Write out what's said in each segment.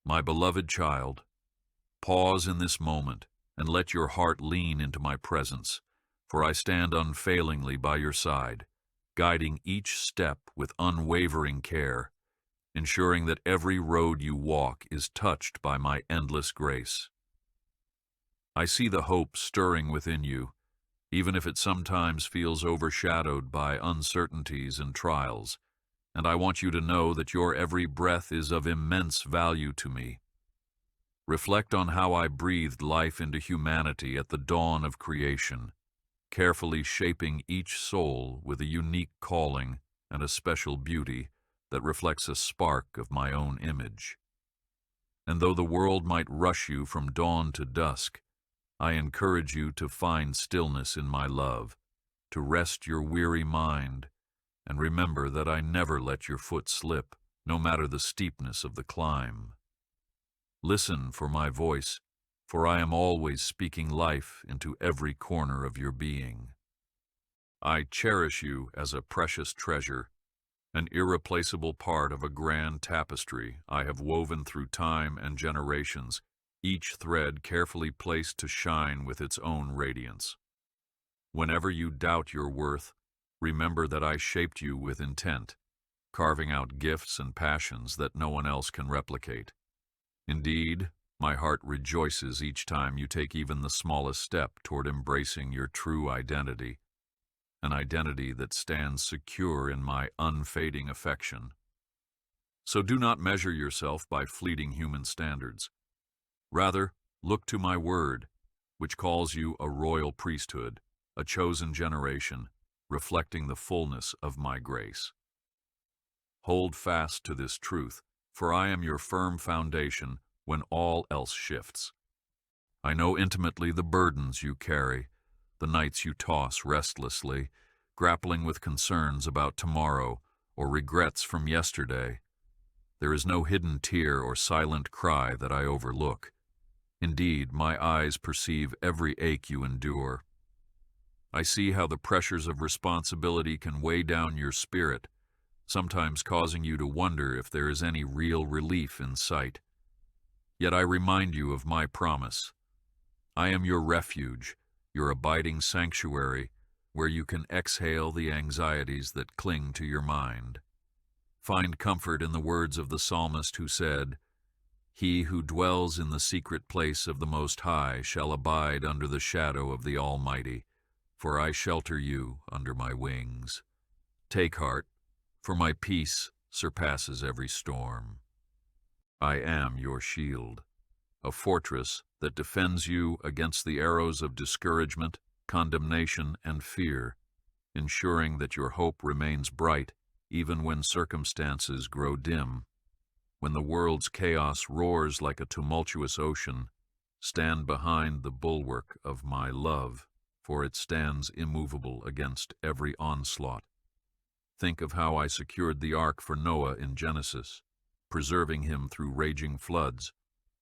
My beloved child, pause in this moment and let your heart lean into my presence, for I stand unfailingly by your side, guiding each step with unwavering care, ensuring that every road you walk is touched by my endless grace. I see the hope stirring within you, even if it sometimes feels overshadowed by uncertainties and trials, and I want you to know that your every breath is of immense value to me. Reflect on how I breathed life into humanity at the dawn of creation, carefully shaping each soul with a unique calling and a special beauty that reflects a spark of my own image. And though the world might rush you from dawn to dusk, I encourage you to find stillness in my love, to rest your weary mind, and remember that I never let your foot slip, no matter the steepness of the climb. Listen for my voice, for I am always speaking life into every corner of your being. I cherish you as a precious treasure, an irreplaceable part of a grand tapestry I have woven through time and generations, each thread carefully placed to shine with its own radiance. Whenever you doubt your worth, remember that I shaped you with intent, carving out gifts and passions that no one else can replicate. Indeed, my heart rejoices each time you take even the smallest step toward embracing your true identity, an identity that stands secure in my unfading affection. So do not measure yourself by fleeting human standards. Rather, look to my word, which calls you a royal priesthood, a chosen generation, reflecting the fullness of my grace. Hold fast to this truth, for I am your firm foundation when all else shifts. I know intimately the burdens you carry, the nights you toss restlessly, grappling with concerns about tomorrow or regrets from yesterday. There is no hidden tear or silent cry that I overlook. Indeed, my eyes perceive every ache you endure. I see how the pressures of responsibility can weigh down your spirit, sometimes causing you to wonder if there is any real relief in sight. Yet I remind you of my promise. I am your refuge, your abiding sanctuary, where you can exhale the anxieties that cling to your mind. Find comfort in the words of the psalmist who said, "He who dwells in the secret place of the Most High shall abide under the shadow of the Almighty, for I shelter you under my wings. Take heart, for my peace surpasses every storm. I am your shield, a fortress that defends you against the arrows of discouragement, condemnation, and fear, ensuring that your hope remains bright even when circumstances grow dim. When the world's chaos roars like a tumultuous ocean, stand behind the bulwark of my love, for it stands immovable against every onslaught. Think of how I secured the ark for Noah in Genesis, preserving him through raging floods,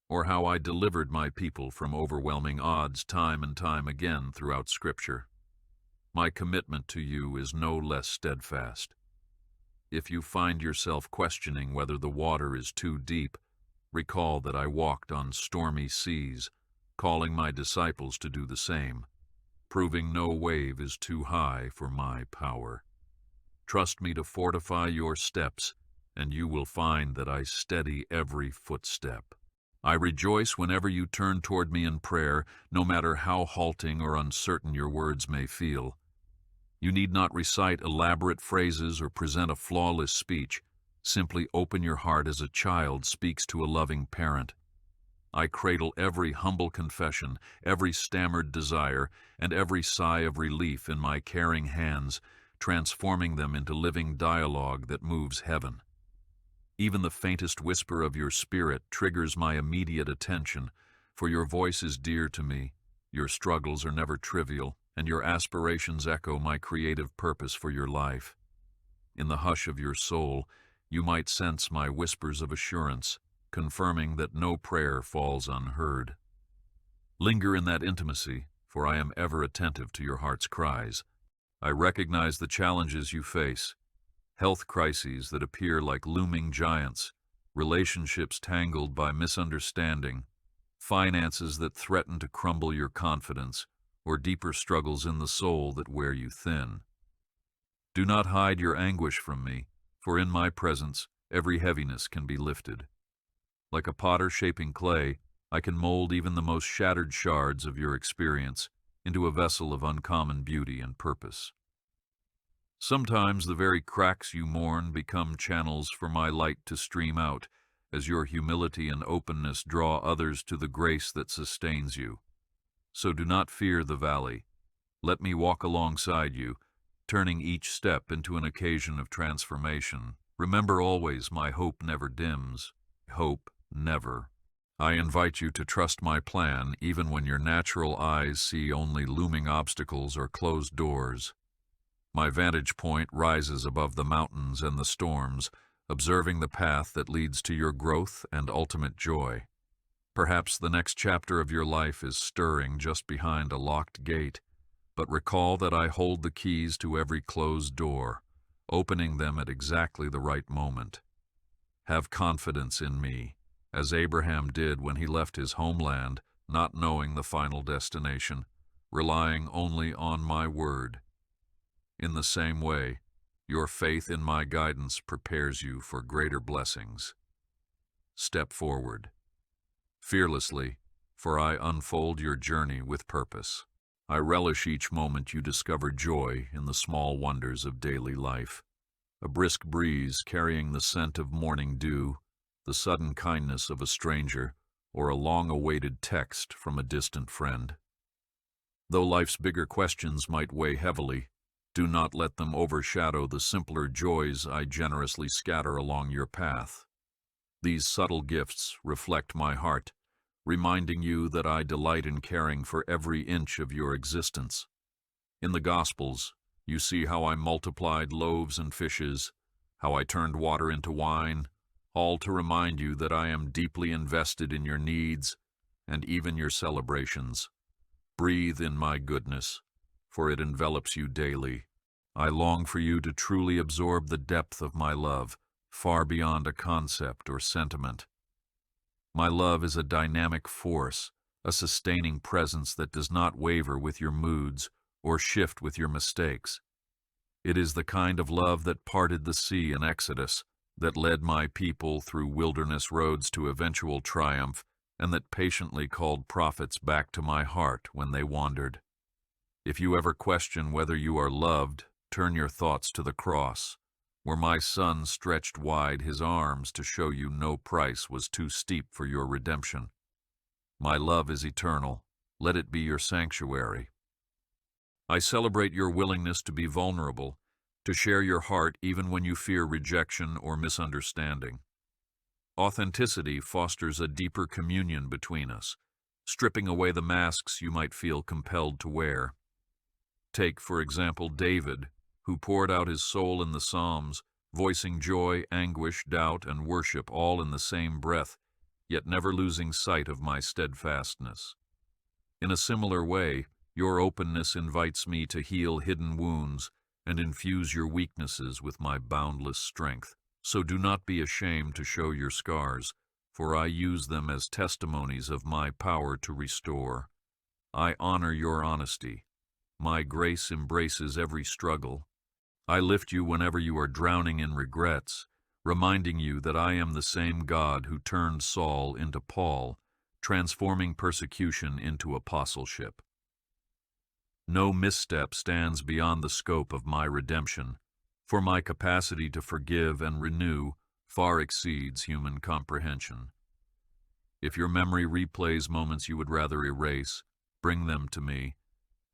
or how I delivered my people from overwhelming odds time and time again throughout Scripture. My commitment to you is no less steadfast. If you find yourself questioning whether the water is too deep, recall that I walked on stormy seas, calling my disciples to do the same, proving no wave is too high for my power. Trust me to fortify your steps, and you will find that I steady every footstep. I rejoice whenever you turn toward me in prayer, no matter how halting or uncertain your words may feel. You need not recite elaborate phrases or present a flawless speech. Simply open your heart as a child speaks to a loving parent. I cradle every humble confession, every stammered desire, and every sigh of relief in my caring hands, transforming them into living dialogue that moves heaven. Even the faintest whisper of your spirit triggers my immediate attention, for your voice is dear to me, your struggles are never trivial, and your aspirations echo my creative purpose for your life. In the hush of your soul, you might sense my whispers of assurance, confirming that no prayer falls unheard. Linger in that intimacy, for I am ever attentive to your heart's cries. I recognize the challenges you face, health crises that appear like looming giants, relationships tangled by misunderstanding, finances that threaten to crumble your confidence, or deeper struggles in the soul that wear you thin. Do not hide your anguish from me, for in my presence every heaviness can be lifted. Like a potter shaping clay, I can mold even the most shattered shards of your experience into a vessel of uncommon beauty and purpose. Sometimes the very cracks you mourn become channels for my light to stream out, as your humility and openness draw others to the grace that sustains you. So do not fear the valley. Let me walk alongside you, turning each step into an occasion of transformation. Remember always, my hope never dims. Hope never. I invite you to trust my plan even when your natural eyes see only looming obstacles or closed doors. My vantage point rises above the mountains and the storms, observing the path that leads to your growth and ultimate joy. Perhaps the next chapter of your life is stirring just behind a locked gate, but recall that I hold the keys to every closed door, opening them at exactly the right moment. Have confidence in me, as Abraham did when he left his homeland, not knowing the final destination, relying only on my word. In the same way, your faith in my guidance prepares you for greater blessings. Step forward, fearlessly, for I unfold your journey with purpose. I relish each moment you discover joy in the small wonders of daily life. A brisk breeze carrying the scent of morning dew, the sudden kindness of a stranger, or a long-awaited text from a distant friend. Though life's bigger questions might weigh heavily, do not let them overshadow the simpler joys I generously scatter along your path. These subtle gifts reflect my heart, reminding you that I delight in caring for every inch of your existence. In the Gospels, you see how I multiplied loaves and fishes, how I turned water into wine, all to remind you that I am deeply invested in your needs and even your celebrations. Breathe in my goodness, for it envelops you daily. I long for you to truly absorb the depth of my love, far beyond a concept or sentiment. My love is a dynamic force, a sustaining presence that does not waver with your moods or shift with your mistakes. It is the kind of love that parted the sea in Exodus, that led my people through wilderness roads to eventual triumph, and that patiently called prophets back to my heart when they wandered. If you ever question whether you are loved, turn your thoughts to the cross, where my Son stretched wide his arms to show you no price was too steep for your redemption. My love is eternal. Let it be your sanctuary. I celebrate your willingness to be vulnerable, to share your heart even when you fear rejection or misunderstanding. Authenticity fosters a deeper communion between us, stripping away the masks you might feel compelled to wear. Take, for example, David, who poured out his soul in the Psalms, voicing joy, anguish, doubt, and worship all in the same breath, yet never losing sight of my steadfastness. In a similar way, your openness invites me to heal hidden wounds and infuse your weaknesses with my boundless strength. So do not be ashamed to show your scars, for I use them as testimonies of my power to restore. I honor your honesty. My grace embraces every struggle. I lift you whenever you are drowning in regrets, reminding you that I am the same God who turned Saul into Paul, transforming persecution into apostleship. No misstep stands beyond the scope of my redemption, for my capacity to forgive and renew far exceeds human comprehension. If your memory replays moments you would rather erase, bring them to me,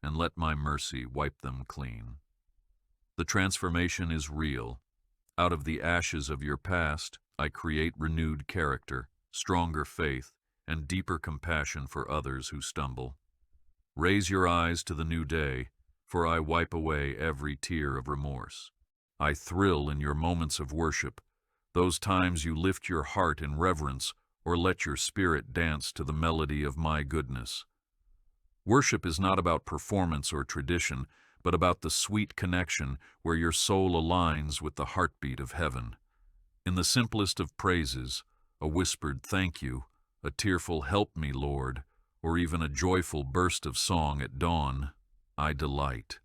and let my mercy wipe them clean. The transformation is real. Out of the ashes of your past, I create renewed character, stronger faith, and deeper compassion for others who stumble. Raise your eyes to the new day, for I wipe away every tear of remorse. I thrill in your moments of worship, those times you lift your heart in reverence or let your spirit dance to the melody of my goodness. Worship is not about performance or tradition, but about the sweet connection where your soul aligns with the heartbeat of heaven. In the simplest of praises, a whispered thank you, a tearful help me, Lord, or even a joyful burst of song at dawn, I delight.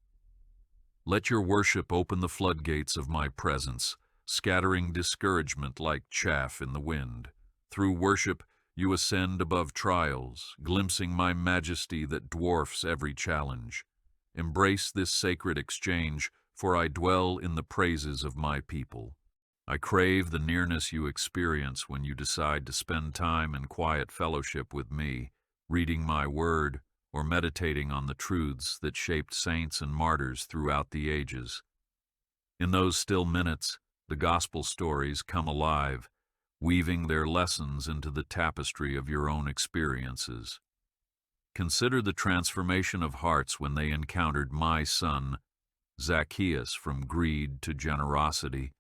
Let your worship open the floodgates of my presence, scattering discouragement like chaff in the wind. Through worship, you ascend above trials, glimpsing my majesty that dwarfs every challenge. Embrace this sacred exchange, for I dwell in the praises of my people. I crave the nearness you experience when you decide to spend time in quiet fellowship with me, reading my word, or meditating on the truths that shaped saints and martyrs throughout the ages. In those still minutes, the gospel stories come alive, weaving their lessons into the tapestry of your own experiences. Consider the transformation of hearts when they encountered my son, Zacchaeus, from greed to generosity,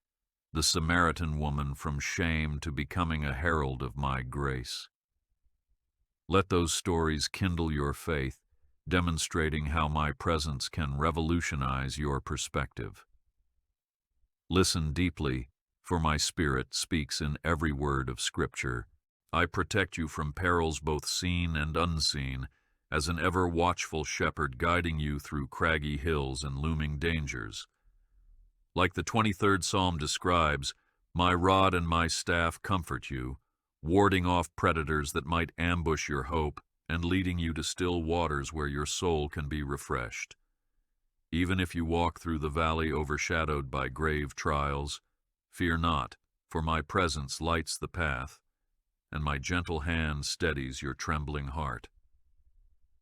the Samaritan woman from shame to becoming a herald of my grace. Let those stories kindle your faith, demonstrating how my presence can revolutionize your perspective. Listen deeply, for my spirit speaks in every word of Scripture. I protect you from perils both seen and unseen, as an ever-watchful shepherd guiding you through craggy hills and looming dangers. Like the 23rd Psalm describes, my rod and my staff comfort you, warding off predators that might ambush your hope and leading you to still waters where your soul can be refreshed. Even if you walk through the valley overshadowed by grave trials, fear not, for my presence lights the path, and my gentle hand steadies your trembling heart.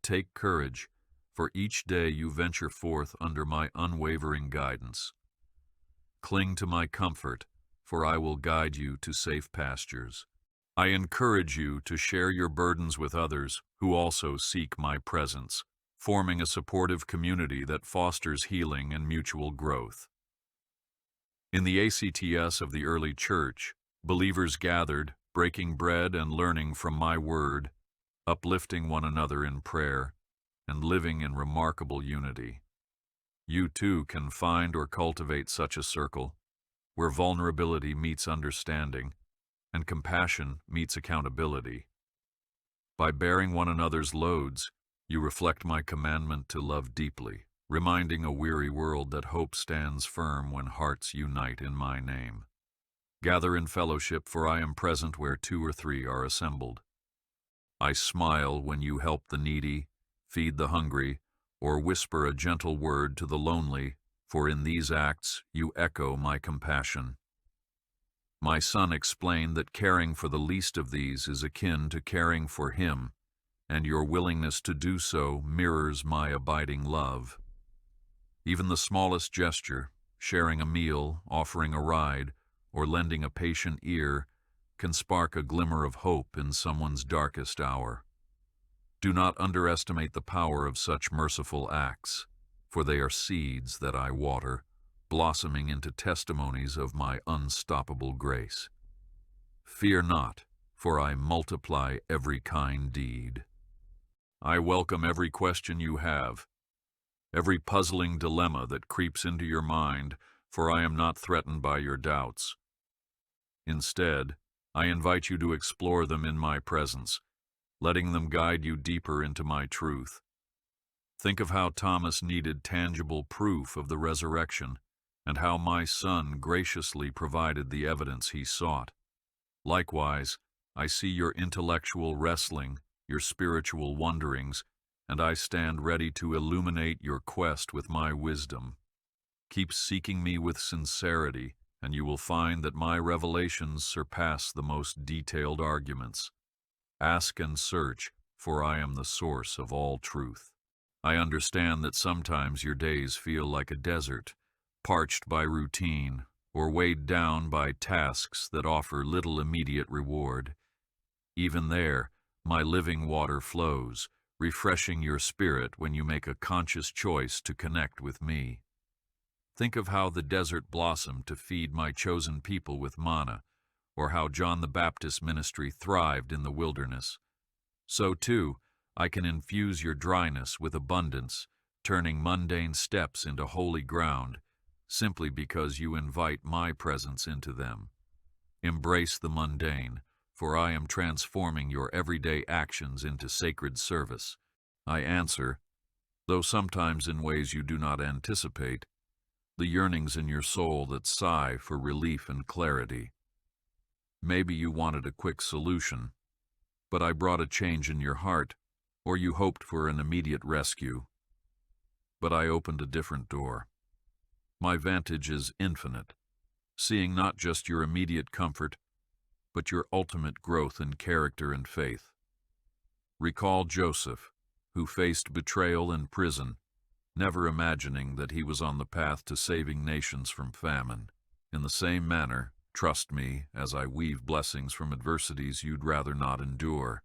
Take courage, for each day you venture forth under my unwavering guidance. Cling to my comfort, for I will guide you to safe pastures. I encourage you to share your burdens with others who also seek my presence, forming a supportive community that fosters healing and mutual growth. In the ACTS of the early church, believers gathered, breaking bread and learning from my word, uplifting one another in prayer, and living in remarkable unity. You too can find or cultivate such a circle, where vulnerability meets understanding, and compassion meets accountability. By bearing one another's loads, you reflect my commandment to love deeply, reminding a weary world that hope stands firm when hearts unite in my name. Gather in fellowship, for I am present where 2 or 3 are assembled. I smile when you help the needy, feed the hungry, or whisper a gentle word to the lonely, for in these acts you echo my compassion. My son explained that caring for the least of these is akin to caring for him, and your willingness to do so mirrors my abiding love. Even the smallest gesture, sharing a meal, offering a ride, or lending a patient ear, can spark a glimmer of hope in someone's darkest hour. Do not underestimate the power of such merciful acts, for they are seeds that I water, blossoming into testimonies of my unstoppable grace. Fear not, for I multiply every kind deed. I welcome every question you have, every puzzling dilemma that creeps into your mind, for I am not threatened by your doubts. Instead, I invite you to explore them in my presence, letting them guide you deeper into my truth. Think of how Thomas needed tangible proof of the resurrection, and how my son graciously provided the evidence he sought. Likewise, I see your intellectual wrestling, your spiritual wanderings, and I stand ready to illuminate your quest with my wisdom. Keep seeking me with sincerity, and you will find that my revelations surpass the most detailed arguments. Ask and search, for I am the source of all truth. I understand that sometimes your days feel like a desert, parched by routine, or weighed down by tasks that offer little immediate reward. Even there, my living water flows, refreshing your spirit when you make a conscious choice to connect with me. Think of how the desert blossomed to feed my chosen people with manna, or how John the Baptist's ministry thrived in the wilderness. So, too, I can infuse your dryness with abundance, turning mundane steps into holy ground, simply because you invite my presence into them. Embrace the mundane, for I am transforming your everyday actions into sacred service. I answer, though sometimes in ways you do not anticipate, the yearnings in your soul that sigh for relief and clarity. Maybe you wanted a quick solution, but I brought a change in your heart, or you hoped for an immediate rescue. But I opened a different door. My vantage is infinite, seeing not just your immediate comfort, but your ultimate growth in character and faith. Recall Joseph, who faced betrayal and prison, never imagining that he was on the path to saving nations from famine. In the same manner, trust me as I weave blessings from adversities you'd rather not endure.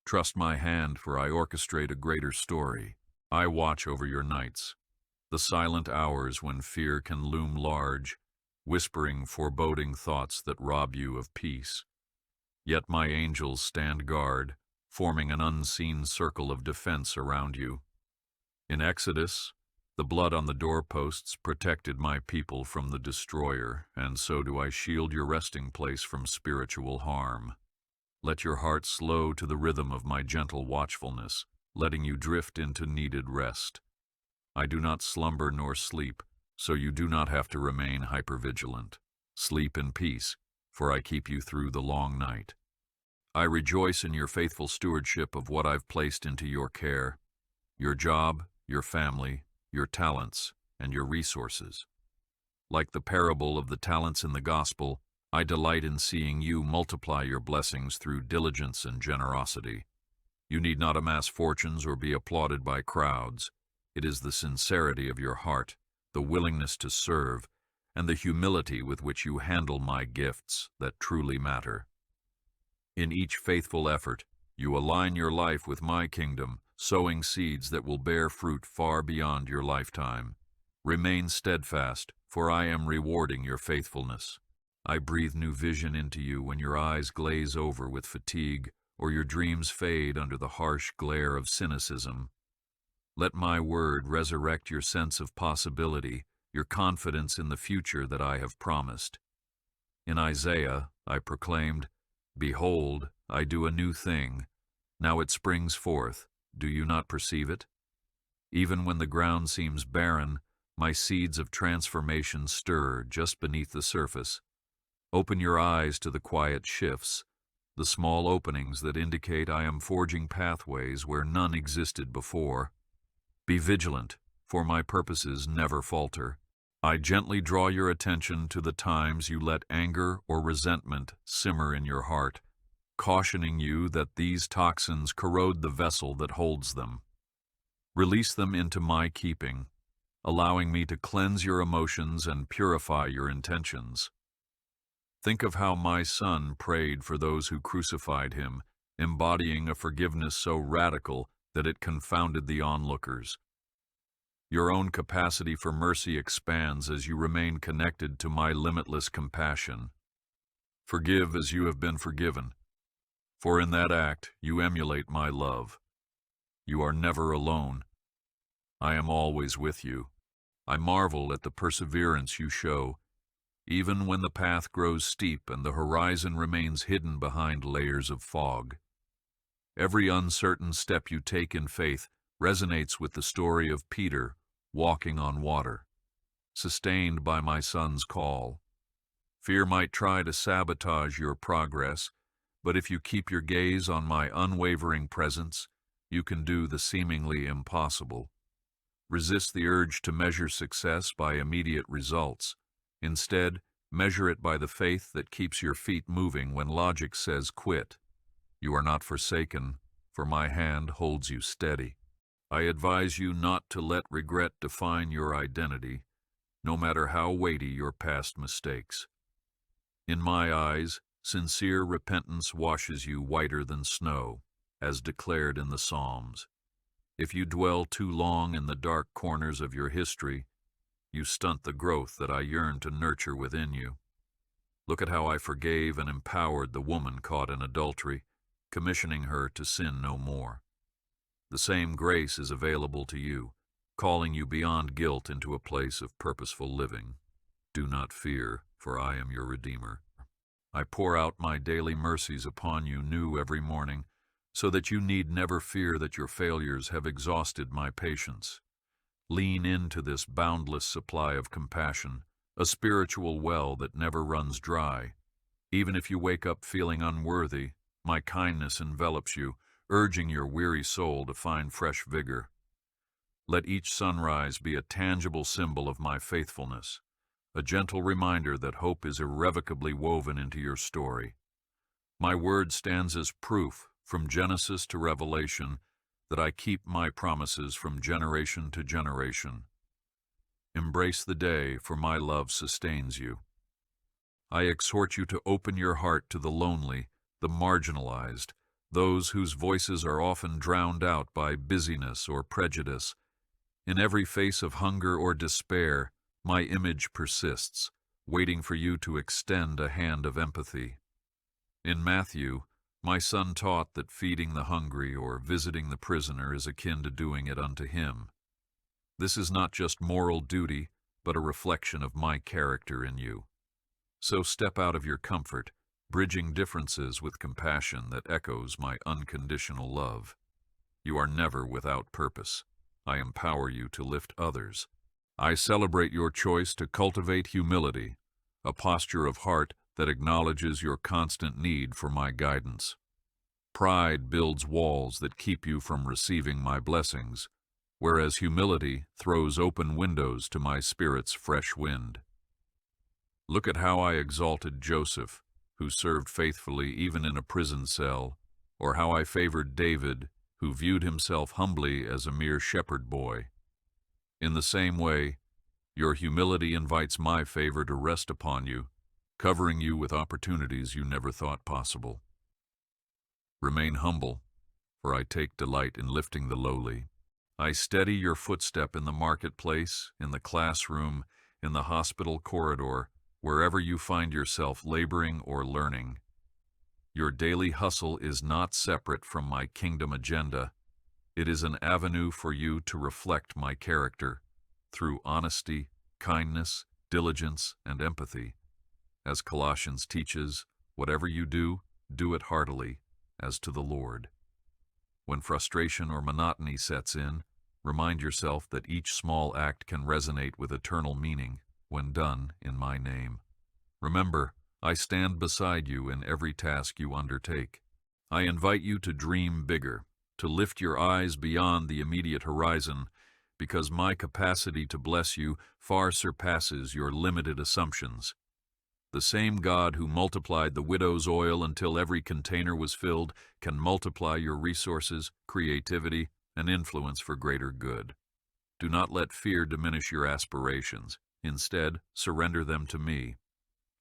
Trust my hand, for I orchestrate a greater story. I watch over your nights, the silent hours when fear can loom large, whispering foreboding thoughts that rob you of peace. Yet my angels stand guard, forming an unseen circle of defense around you. In Exodus, the blood on the doorposts protected my people from the destroyer, and so do I shield your resting place from spiritual harm. Let your heart slow to the rhythm of my gentle watchfulness, letting you drift into needed rest. I do not slumber nor sleep, so you do not have to remain hypervigilant. Sleep in peace, for I keep you through the long night. I rejoice in your faithful stewardship of what I've placed into your care, your job, your family, your talents, and your resources. Like the parable of the talents in the gospel, I delight in seeing you multiply your blessings through diligence and generosity. You need not amass fortunes or be applauded by crowds. It is the sincerity of your heart, the willingness to serve, and the humility with which you handle my gifts that truly matter. In each faithful effort, you align your life with my kingdom, sowing seeds that will bear fruit far beyond your lifetime. Remain steadfast, for I am rewarding your faithfulness. I breathe new vision into you when your eyes glaze over with fatigue or your dreams fade under the harsh glare of cynicism. Let my word resurrect your sense of possibility, your confidence in the future that I have promised. In Isaiah, I proclaimed, "Behold, I do a new thing. Now it springs forth. Do you not perceive it?" Even when the ground seems barren, my seeds of transformation stir just beneath the surface. Open your eyes to the quiet shifts, the small openings that indicate I am forging pathways where none existed before. Be vigilant, for my purposes never falter. I gently draw your attention to the times you let anger or resentment simmer in your heart, cautioning you that these toxins corrode the vessel that holds them. Release them into my keeping, allowing me to cleanse your emotions and purify your intentions. Think of how my Son prayed for those who crucified him, embodying a forgiveness so radical that it confounded the onlookers. Your own capacity for mercy expands as you remain connected to my limitless compassion. Forgive as you have been forgiven, for in that act you emulate my love. You are never alone. I am always with you. I marvel at the perseverance you show, even when the path grows steep and the horizon remains hidden behind layers of fog. Every uncertain step you take in faith resonates with the story of Peter walking on water, sustained by my Son's call. Fear might try to sabotage your progress, but if you keep your gaze on my unwavering presence, you can do the seemingly impossible. Resist the urge to measure success by immediate results. Instead, measure it by the faith that keeps your feet moving when logic says quit. You are not forsaken, for my hand holds you steady. I advise you not to let regret define your identity, no matter how weighty your past mistakes. In my eyes, sincere repentance washes you whiter than snow, as declared in the Psalms. If you dwell too long in the dark corners of your history, you stunt the growth that I yearn to nurture within you. Look at how I forgave and empowered the woman caught in adultery, commissioning her to sin no more. The same grace is available to you, calling you beyond guilt into a place of purposeful living. Do not fear, for I am your Redeemer. I pour out my daily mercies upon you new every morning, so that you need never fear that your failures have exhausted my patience. Lean into this boundless supply of compassion, a spiritual well that never runs dry. Even if you wake up feeling unworthy, my kindness envelops you, urging your weary soul to find fresh vigor. Let each sunrise be a tangible symbol of my faithfulness, a gentle reminder that hope is irrevocably woven into your story. My word stands as proof, from Genesis to Revelation, that I keep my promises from generation to generation. Embrace the day, for my love sustains you. I exhort you to open your heart to the lonely, the marginalized, those whose voices are often drowned out by busyness or prejudice. In every face of hunger or despair, my image persists, waiting for you to extend a hand of empathy. In Matthew, my son taught that feeding the hungry or visiting the prisoner is akin to doing it unto him. This is not just moral duty, but a reflection of my character in you. So step out of your comfort, bridging differences with compassion that echoes my unconditional love. You are never without purpose. I empower you to lift others. I celebrate your choice to cultivate humility, a posture of heart that acknowledges your constant need for my guidance. Pride builds walls that keep you from receiving my blessings, whereas humility throws open windows to my spirit's fresh wind. Look at how I exalted Joseph, who served faithfully even in a prison cell, or how I favored David, who viewed himself humbly as a mere shepherd boy. In the same way, your humility invites my favor to rest upon you, covering you with opportunities you never thought possible. Remain humble, for I take delight in lifting the lowly. I steady your footstep in the marketplace, in the classroom, in the hospital corridor, wherever you find yourself laboring or learning. Your daily hustle is not separate from my kingdom agenda. It is an avenue for you to reflect my character through honesty, kindness, diligence, and empathy. As Colossians teaches, whatever you do, do it heartily, as to the Lord. When frustration or monotony sets in, remind yourself that each small act can resonate with eternal meaning when done in my name. Remember, I stand beside you in every task you undertake. I invite you to dream bigger, to lift your eyes beyond the immediate horizon, because my capacity to bless you far surpasses your limited assumptions. The same God who multiplied the widow's oil until every container was filled can multiply your resources, creativity, and influence for greater good. Do not let fear diminish your aspirations. Instead, surrender them to me.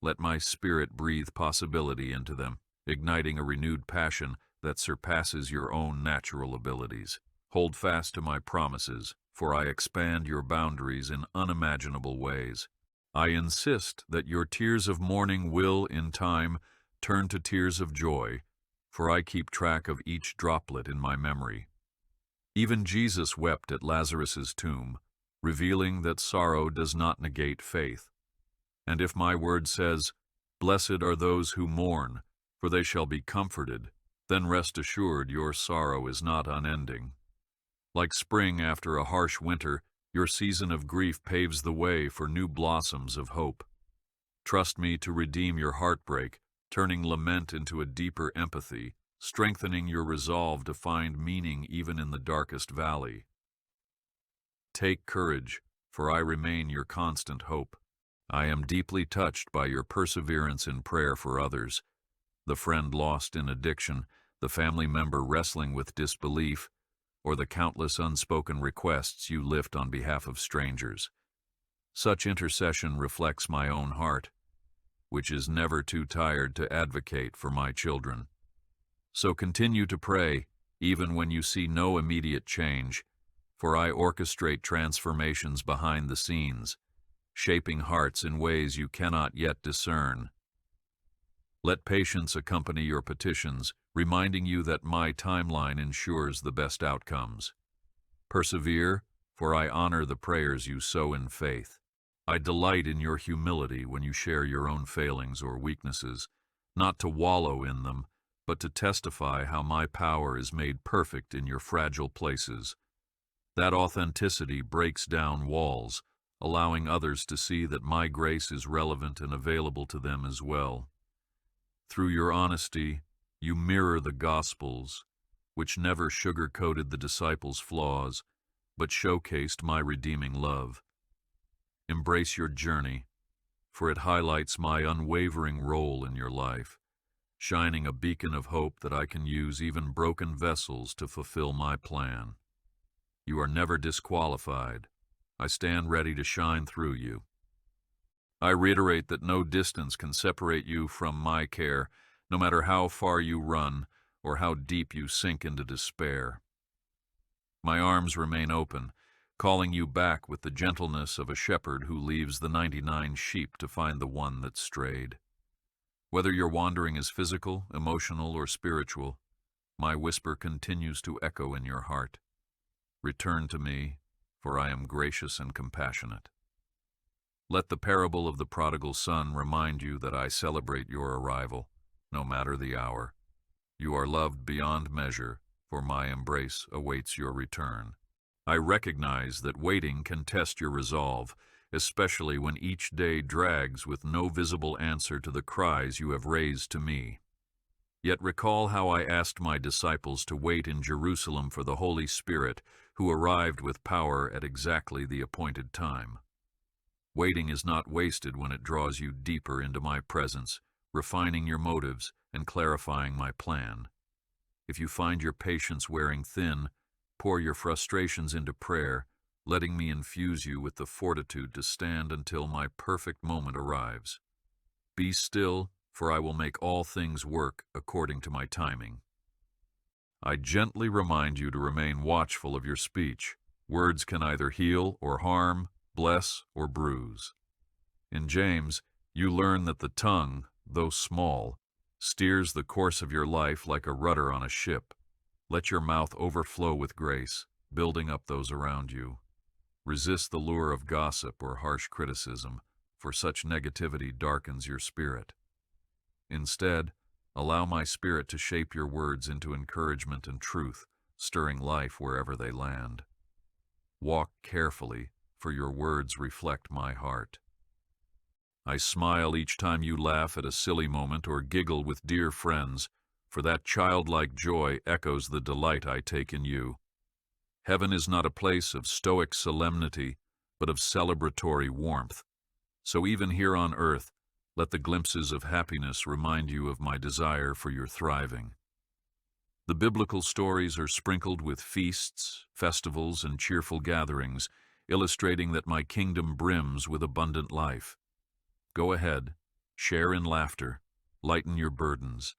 Let my spirit breathe possibility into them, igniting a renewed passion that surpasses your own natural abilities. Hold fast to my promises, for I expand your boundaries in unimaginable ways. I insist that your tears of mourning will, in time, turn to tears of joy, for I keep track of each droplet in my memory. Even Jesus wept at Lazarus's tomb, revealing that sorrow does not negate faith. And if my word says, "Blessed are those who mourn, for they shall be comforted," then rest assured your sorrow is not unending. Like spring after a harsh winter, your season of grief paves the way for new blossoms of hope. Trust me to redeem your heartbreak, turning lament into a deeper empathy, strengthening your resolve to find meaning even in the darkest valley. Take courage, for I remain your constant hope. I am deeply touched by your perseverance in prayer for others, the friend lost in addiction, the family member wrestling with disbelief, or the countless unspoken requests you lift on behalf of strangers. Such intercession reflects my own heart, which is never too tired to advocate for my children. So continue to pray, even when you see no immediate change, for I orchestrate transformations behind the scenes, shaping hearts in ways you cannot yet discern. Let patience accompany your petitions, reminding you that my timeline ensures the best outcomes. Persevere, for I honor the prayers you sow in faith. I delight in your humility when you share your own failings or weaknesses, not to wallow in them, but to testify how my power is made perfect in your fragile places. That authenticity breaks down walls, allowing others to see that my grace is relevant and available to them as well. Through your honesty, you mirror the Gospels, which never sugar-coated the disciples' flaws, but showcased my redeeming love. Embrace your journey, for it highlights my unwavering role in your life, shining a beacon of hope that I can use even broken vessels to fulfill my plan. You are never disqualified. I stand ready to shine through you. I reiterate that no distance can separate you from my care, no matter how far you run or how deep you sink into despair. My arms remain open, calling you back with the gentleness of a shepherd who leaves the 99 sheep to find the one that strayed. Whether your wandering is physical, emotional, or spiritual, my whisper continues to echo in your heart. Return to me, for I am gracious and compassionate. Let the parable of the prodigal son remind you that I celebrate your arrival, no matter the hour. You are loved beyond measure, for my embrace awaits your return. I recognize that waiting can test your resolve, especially when each day drags with no visible answer to the cries you have raised to me. Yet recall how I asked my disciples to wait in Jerusalem for the Holy Spirit, who arrived with power at exactly the appointed time. Waiting is not wasted when it draws you deeper into my presence, refining your motives and clarifying my plan. If you find your patience wearing thin, pour your frustrations into prayer, letting me infuse you with the fortitude to stand until my perfect moment arrives. Be still, for I will make all things work according to my timing. I gently remind you to remain watchful of your speech. Words can either heal or harm, bless or bruise. In James, you learn that the tongue, though small, steers the course of your life like a rudder on a ship. Let your mouth overflow with grace, building up those around you. Resist the lure of gossip or harsh criticism, for such negativity darkens your spirit. Instead, allow my spirit to shape your words into encouragement and truth, stirring life wherever they land. Walk carefully, for your words reflect my heart. I smile each time you laugh at a silly moment or giggle with dear friends, for that childlike joy echoes the delight I take in you. Heaven is not a place of stoic solemnity, but of celebratory warmth. So even here on earth, let the glimpses of happiness remind you of my desire for your thriving. The biblical stories are sprinkled with feasts, festivals, and cheerful gatherings, illustrating that my kingdom brims with abundant life. Go ahead, share in laughter, lighten your burdens,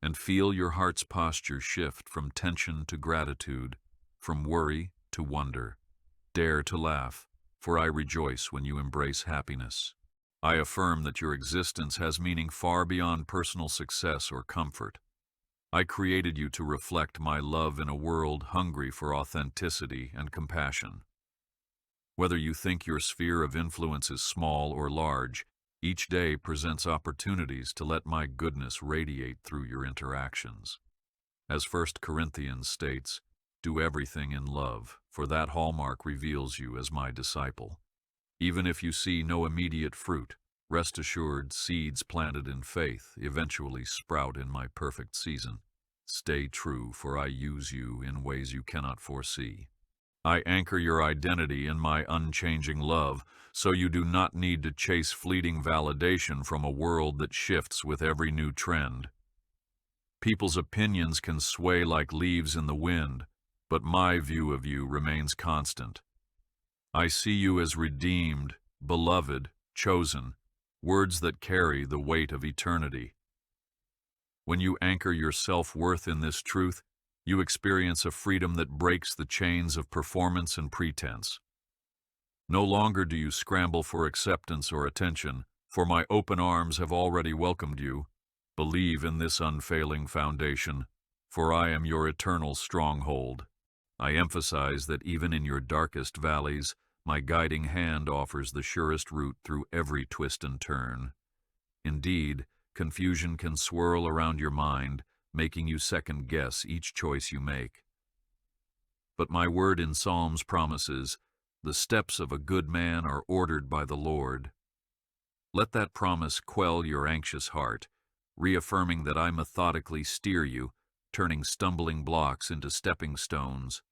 and feel your heart's posture shift from tension to gratitude, from worry to wonder. Dare to laugh, for I rejoice when you embrace happiness. I affirm that your existence has meaning far beyond personal success or comfort. I created you to reflect my love in a world hungry for authenticity and compassion. Whether you think your sphere of influence is small or large, each day presents opportunities to let my goodness radiate through your interactions. As 1 Corinthians states, do everything in love, for that hallmark reveals you as my disciple. Even if you see no immediate fruit, rest assured seeds planted in faith eventually sprout in my perfect season. Stay true, for I use you in ways you cannot foresee. I anchor your identity in my unchanging love, so you do not need to chase fleeting validation from a world that shifts with every new trend. People's opinions can sway like leaves in the wind, but my view of you remains constant. I see you as redeemed, beloved, chosen, words that carry the weight of eternity. When you anchor your self-worth in this truth, you experience a freedom that breaks the chains of performance and pretense. No longer do you scramble for acceptance or attention, for my open arms have already welcomed you. Believe in this unfailing foundation, for I am your eternal stronghold. I emphasize that even in your darkest valleys, my guiding hand offers the surest route through every twist and turn. Indeed, Confusion can swirl around your mind, making you second-guess each choice you make. But my word in Psalms promises, "The steps of a good man are ordered by the Lord." Let that promise quell your anxious heart, reaffirming that I methodically steer you, turning stumbling blocks into stepping stones.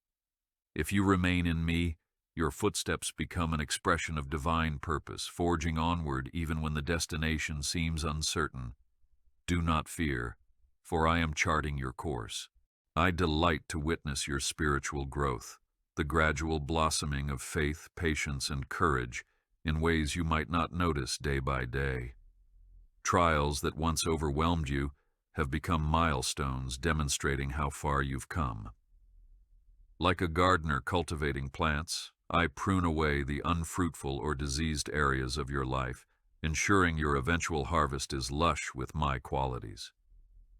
If you remain in me, your footsteps become an expression of divine purpose, forging onward even when the destination seems uncertain. Do not fear, for I am charting your course. I delight to witness your spiritual growth, the gradual blossoming of faith, patience, and courage in ways you might not notice day by day. Trials that once overwhelmed you have become milestones demonstrating how far you've come. Like a gardener cultivating plants, I prune away the unfruitful or diseased areas of your life, ensuring your eventual harvest is lush with my qualities.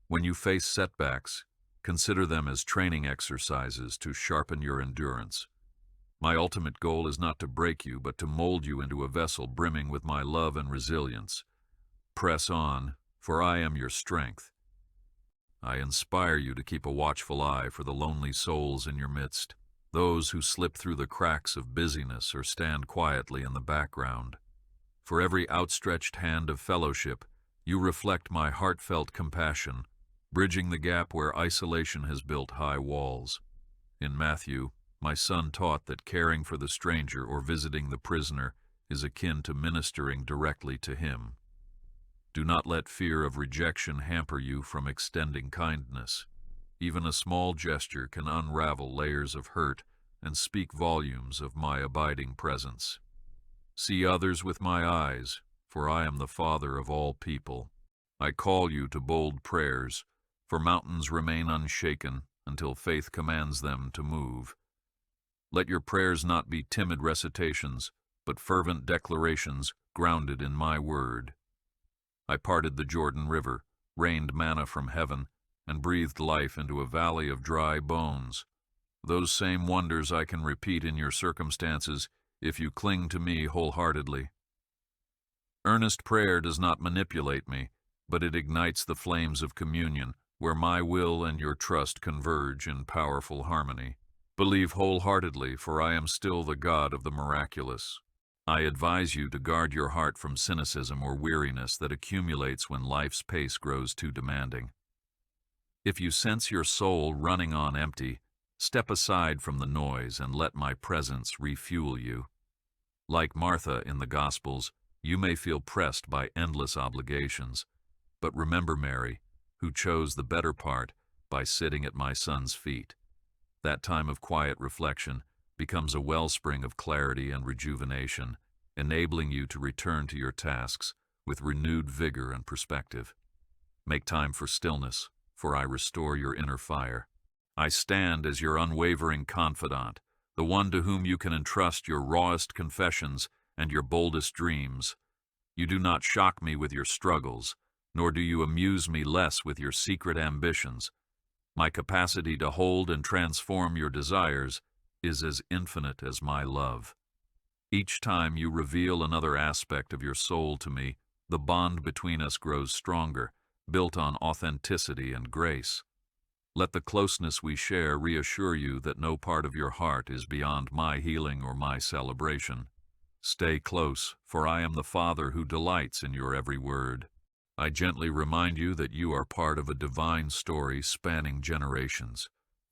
When you face setbacks, consider them as training exercises to sharpen your endurance. My ultimate goal is not to break you, but to mold you into a vessel brimming with my love and resilience. Press on, for I am your strength. I inspire you to keep a watchful eye for the lonely souls in your midst, those who slip through the cracks of busyness or stand quietly in the background. For every outstretched hand of fellowship, you reflect my heartfelt compassion, bridging the gap where isolation has built high walls. In Matthew, my son taught that caring for the stranger or visiting the prisoner is akin to ministering directly to him. Do not let fear of rejection hamper you from extending kindness. Even a small gesture can unravel layers of hurt and speak volumes of my abiding presence. See others with my eyes, for I am the Father of all people. I call you to bold prayers, for mountains remain unshaken until faith commands them to move. Let your prayers not be timid recitations, but fervent declarations grounded in my word. I parted the Jordan River, rained manna from heaven, and breathed life into a valley of dry bones. Those same wonders I can repeat in your circumstances if you cling to me wholeheartedly. Earnest prayer does not manipulate me, but it ignites the flames of communion, where my will and your trust converge in powerful harmony. Believe wholeheartedly, for I am still the God of the miraculous. I advise you to guard your heart from cynicism or weariness that accumulates when life's pace grows too demanding. If you sense your soul running on empty, step aside from the noise and let my presence refuel you. Like Martha in the Gospels, you may feel pressed by endless obligations, but remember Mary, who chose the better part by sitting at my son's feet. That time of quiet reflection becomes a wellspring of clarity and rejuvenation, enabling you to return to your tasks with renewed vigor and perspective. Make time for stillness, for I restore your inner fire. I stand as your unwavering confidant, the one to whom you can entrust your rawest confessions and your boldest dreams. You do not shock me with your struggles, nor do you amuse me less with your secret ambitions. My capacity to hold and transform your desires is as infinite as my love. Each time you reveal another aspect of your soul to me, the bond between us grows stronger, built on authenticity and grace. Let the closeness we share reassure you that no part of your heart is beyond my healing or my celebration. Stay close, for I am the Father who delights in your every word. I gently remind you that you are part of a divine story spanning generations,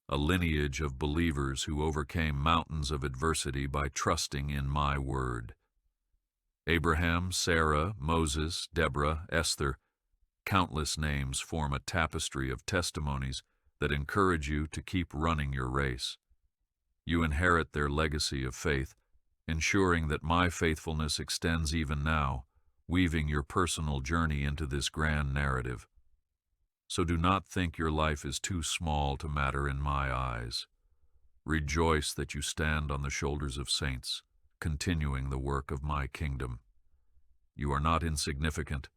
a lineage of believers who overcame mountains of adversity by trusting in my word. Abraham, Sarah, Moses, Deborah, Esther, countless names form a tapestry of testimonies that encourage you to keep running your race. You inherit their legacy of faith, ensuring that my faithfulness extends even now, weaving your personal journey into this grand narrative. So do not think your life is too small to matter in my eyes. Rejoice that you stand on the shoulders of saints, continuing the work of my kingdom. You are not insignificant.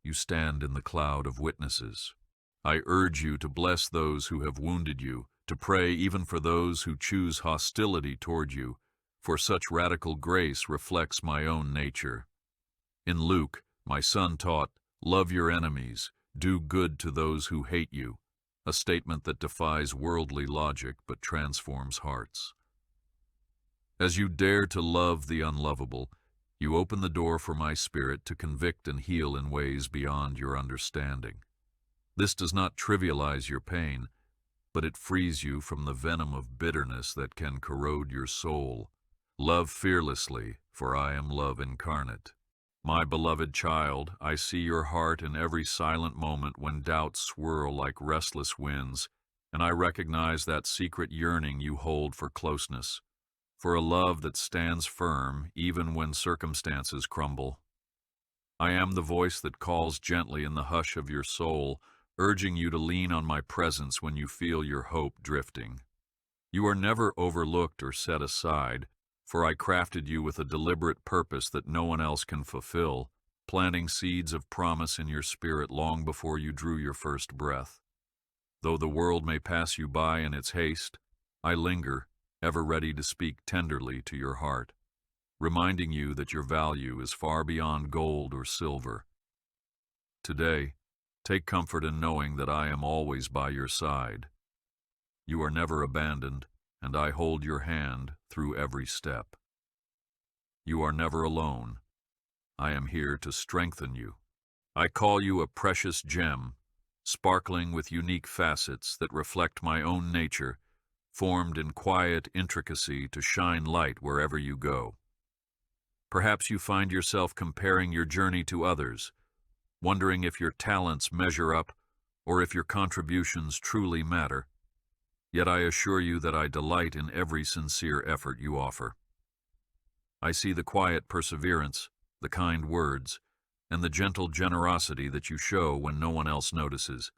You stand in the cloud of witnesses. I urge you to bless those who have wounded you, to pray even for those who choose hostility toward you, for such radical grace reflects my own nature. In Luke, my son taught, Love your enemies, do good to those who hate you, a statement that defies worldly logic but transforms hearts. As you dare to love the unlovable, you open the door for my Spirit to convict and heal in ways beyond your understanding. This does not trivialize your pain, but it frees you from the venom of bitterness that can corrode your soul. Love fearlessly, for I am love incarnate. My beloved child, I see your heart in every silent moment when doubts swirl like restless winds, and I recognize that secret yearning you hold for closeness, for a love that stands firm even when circumstances crumble. I am the voice that calls gently in the hush of your soul, urging you to lean on my presence when you feel your hope drifting. You are never overlooked or set aside, for I crafted you with a deliberate purpose that no one else can fulfill, planting seeds of promise in your spirit long before you drew your first breath. Though the world may pass you by in its haste, I linger, ever ready to speak tenderly to your heart, reminding you that your value is far beyond gold or silver. Today, take comfort in knowing that I am always by your side. You are never abandoned, and I hold your hand through every step. You are never alone. I am here to strengthen you. I call you a precious gem, sparkling with unique facets that reflect my own nature, formed in quiet intricacy to shine light wherever you go. Perhaps you find yourself comparing your journey to others, wondering if your talents measure up or if your contributions truly matter. Yet I assure you that I delight in every sincere effort you offer. I see the quiet perseverance, the kind words, and the gentle generosity that you show when no one else notices.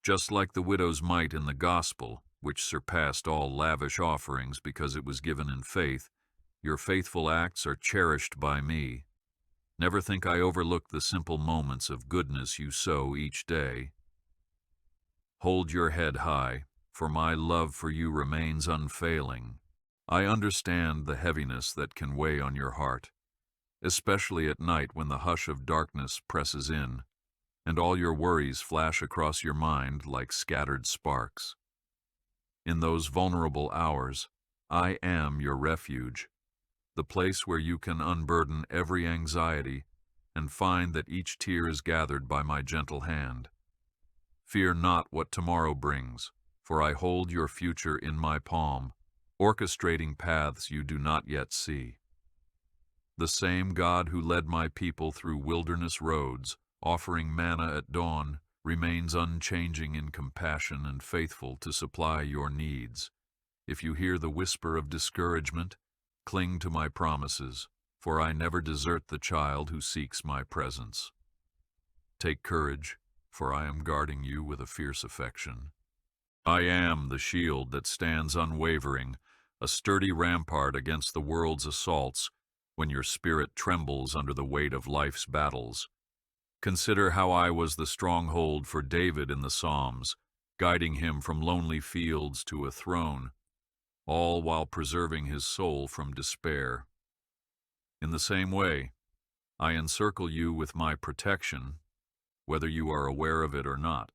Just like the widow's mite in the gospel, which surpassed all lavish offerings because it was given in faith, your faithful acts are cherished by me. Never think I overlook the simple moments of goodness you sow each day. Hold your head high, for my love for you remains unfailing. I understand the heaviness that can weigh on your heart, especially at night when the hush of darkness presses in, and all your worries flash across your mind like scattered sparks. In those vulnerable hours, I am your refuge, the place where you can unburden every anxiety and find that each tear is gathered by my gentle hand. Fear not what tomorrow brings, for I hold your future in my palm, orchestrating paths you do not yet see. The same God who led my people through wilderness roads, offering manna at dawn, remains unchanging in compassion and faithful to supply your needs. If you hear the whisper of discouragement, cling to my promises, for I never desert the child who seeks my presence. Take courage, for I am guarding you with a fierce affection. I am the shield that stands unwavering, a sturdy rampart against the world's assaults when your spirit trembles under the weight of life's battles. Consider how I was the stronghold for David in the Psalms, guiding him from lonely fields to a throne, all while preserving his soul from despair. In the same way, I encircle you with my protection, whether you are aware of it or not.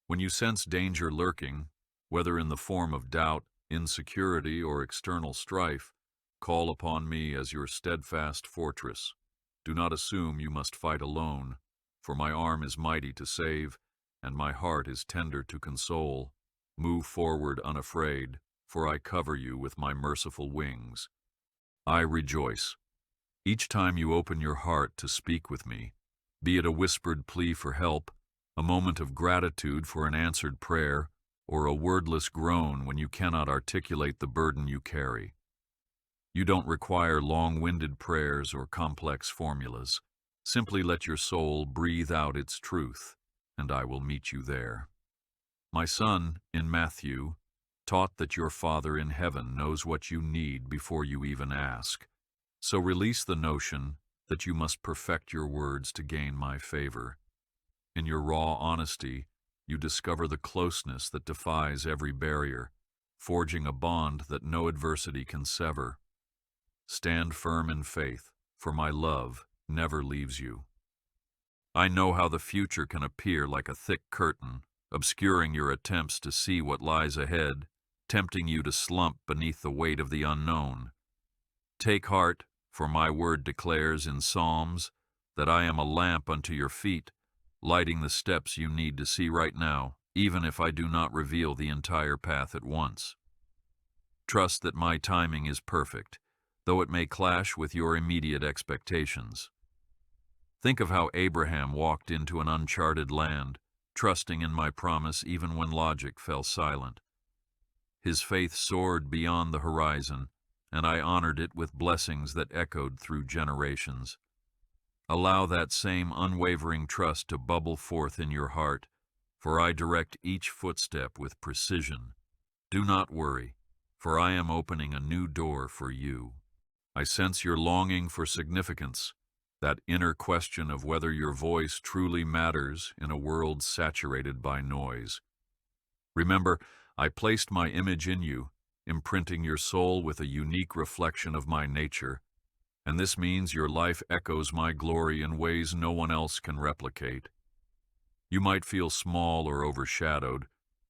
When you sense danger lurking, whether in the form of doubt, insecurity, or external strife, call upon me as your steadfast fortress. Do not assume you must fight alone, for my arm is mighty to save, and my heart is tender to console. Move forward unafraid, for I cover you with my merciful wings. I rejoice each time you open your heart to speak with me, be it a whispered plea for help, a moment of gratitude for an answered prayer, or a wordless groan when you cannot articulate the burden you carry. You don't require long-winded prayers or complex formulas. Simply let your soul breathe out its truth, and I will meet you there. My son, in Matthew, taught that your Father in heaven knows what you need before you even ask. So release the notion that you must perfect your words to gain my favor. In your raw honesty, you discover the closeness that defies every barrier, forging a bond that no adversity can sever. Stand firm in faith, for my love never leaves you. I know how the future can appear like a thick curtain, obscuring your attempts to see what lies ahead, tempting you to slump beneath the weight of the unknown. Take heart, for my word declares in Psalms that I am a lamp unto your feet, lighting the steps you need to see right now, even if I do not reveal the entire path at once. Trust that my timing is perfect, though it may clash with your immediate expectations. Think of how Abraham walked into an uncharted land, trusting in my promise even when logic fell silent. His faith soared beyond the horizon, and I honored it with blessings that echoed through generations. Allow that same unwavering trust to bubble forth in your heart, for I direct each footstep with precision. Do not worry, for I am opening a new door for you. I sense your longing for significance, that inner question of whether your voice truly matters in a world saturated by noise. Remember, I placed my image in you, imprinting your soul with a unique reflection of my nature, and this means your life echoes my glory in ways no one else can replicate. You might feel small or overshadowed,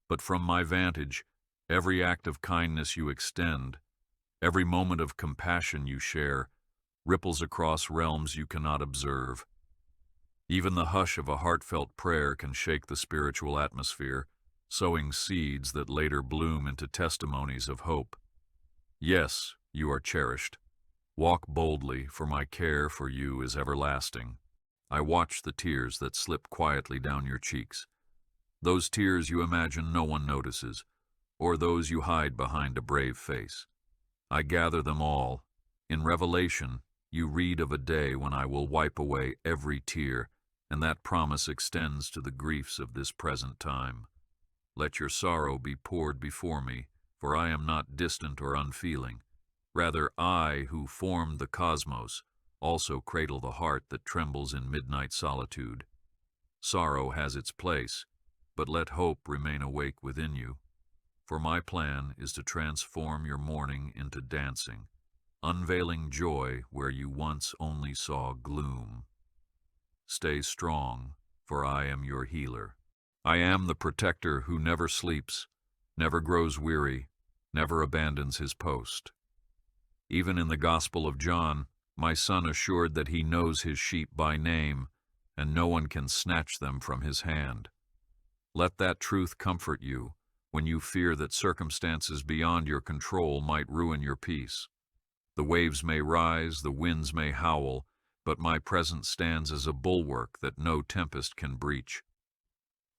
but from my vantage, every act of kindness you extend, every moment of compassion you share, ripples across realms you cannot observe. Even the hush of a heartfelt prayer can shake the spiritual atmosphere, sowing seeds that later bloom into testimonies of hope. Yes, you are cherished. Walk boldly, for my care for you is everlasting. I watch the tears that slip quietly down your cheeks. Those tears you imagine no one notices, or those you hide behind a brave face. I gather them all. In Revelation, you read of a day when I will wipe away every tear, and that promise extends to the griefs of this present time. Let your sorrow be poured before me, for I am not distant or unfeeling. Rather, I, who formed the cosmos, also cradle the heart that trembles in midnight solitude. Sorrow has its place, but let hope remain awake within you. For my plan is to transform your mourning into dancing, unveiling joy where you once only saw gloom. Stay strong, for I am your healer. I am the protector who never sleeps, never grows weary, never abandons his post. Even in the Gospel of John, my son assured that he knows his sheep by name, and no one can snatch them from his hand. Let that truth comfort you when you fear that circumstances beyond your control might ruin your peace. The waves may rise, the winds may howl, but my presence stands as a bulwark that no tempest can breach.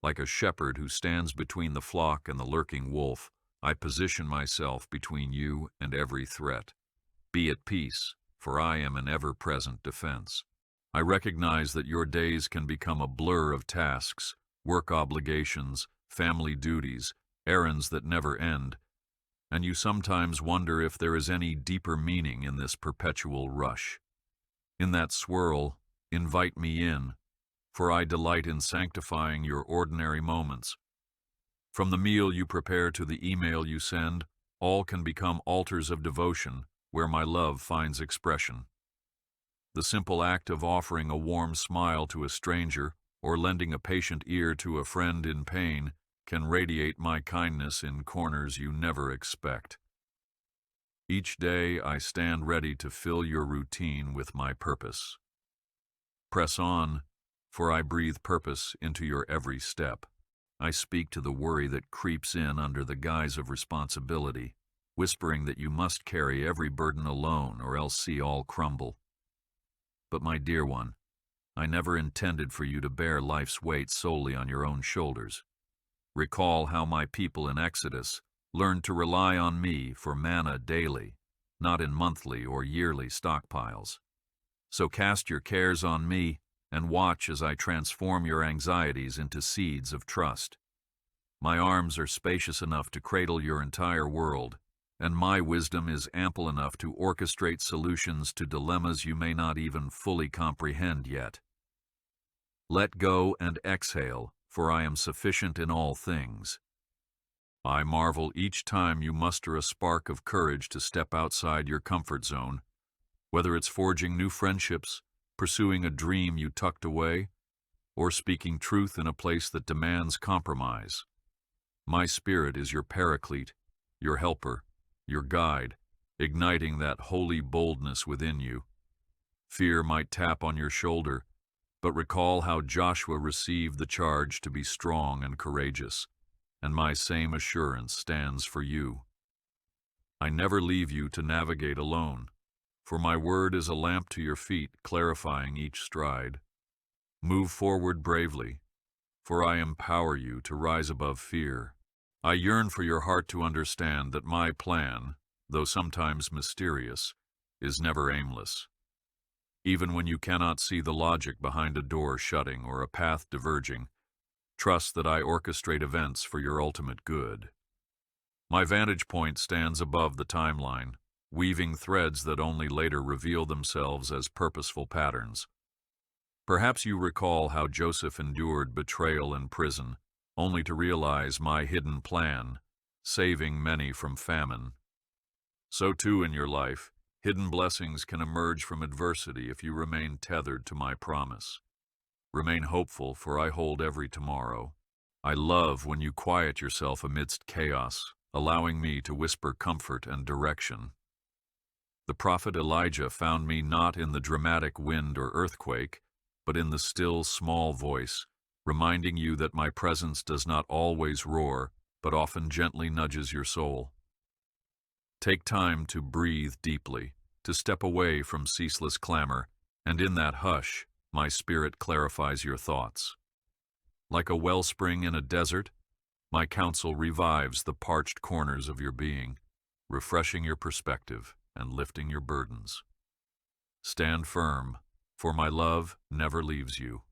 Like a shepherd who stands between the flock and the lurking wolf, I position myself between you and every threat. Be at peace, for I am an ever-present defense. I recognize that your days can become a blur of tasks, work obligations, family duties, errands that never end, and you sometimes wonder if there is any deeper meaning in this perpetual rush. In that swirl, invite me in, for I delight in sanctifying your ordinary moments. From the meal you prepare to the email you send, all can become altars of devotion where my love finds expression. The simple act of offering a warm smile to a stranger or lending a patient ear to a friend in pain can radiate my kindness in corners you never expect. Each day I stand ready to fill your routine with my purpose. Press on, for I breathe purpose into your every step. I speak to the worry that creeps in under the guise of responsibility, whispering that you must carry every burden alone or else see all crumble. But my dear one, I never intended for you to bear life's weight solely on your own shoulders. Recall how my people in Exodus learned to rely on me for manna daily, not in monthly or yearly stockpiles. So cast your cares on me and watch as I transform your anxieties into seeds of trust. My arms are spacious enough to cradle your entire world, and my wisdom is ample enough to orchestrate solutions to dilemmas you may not even fully comprehend yet. Let go and exhale, for I am sufficient in all things. I marvel each time you muster a spark of courage to step outside your comfort zone, whether it's forging new friendships, pursuing a dream you tucked away, or speaking truth in a place that demands compromise. My Spirit is your paraclete, your helper, your guide, igniting that holy boldness within you. Fear might tap on your shoulder, but recall how Joshua received the charge to be strong and courageous, and my same assurance stands for you. I never leave you to navigate alone, for my word is a lamp to your feet, clarifying each stride. Move forward bravely, for I empower you to rise above fear. I yearn for your heart to understand that my plan, though sometimes mysterious, is never aimless. Even when you cannot see the logic behind a door shutting or a path diverging, trust that I orchestrate events for your ultimate good. My vantage point stands above the timeline, weaving threads that only later reveal themselves as purposeful patterns. Perhaps you recall how Joseph endured betrayal in prison, only to realize my hidden plan, saving many from famine. So too in your life, hidden blessings can emerge from adversity if you remain tethered to my promise. Remain hopeful, for I hold every tomorrow. I love when you quiet yourself amidst chaos, allowing me to whisper comfort and direction. The prophet Elijah found me not in the dramatic wind or earthquake, but in the still, small voice, reminding you that my presence does not always roar, but often gently nudges your soul. Take time to breathe deeply, to step away from ceaseless clamor, and in that hush, my Spirit clarifies your thoughts. Like a wellspring in a desert, my counsel revives the parched corners of your being, refreshing your perspective and lifting your burdens. Stand firm, for my love never leaves you.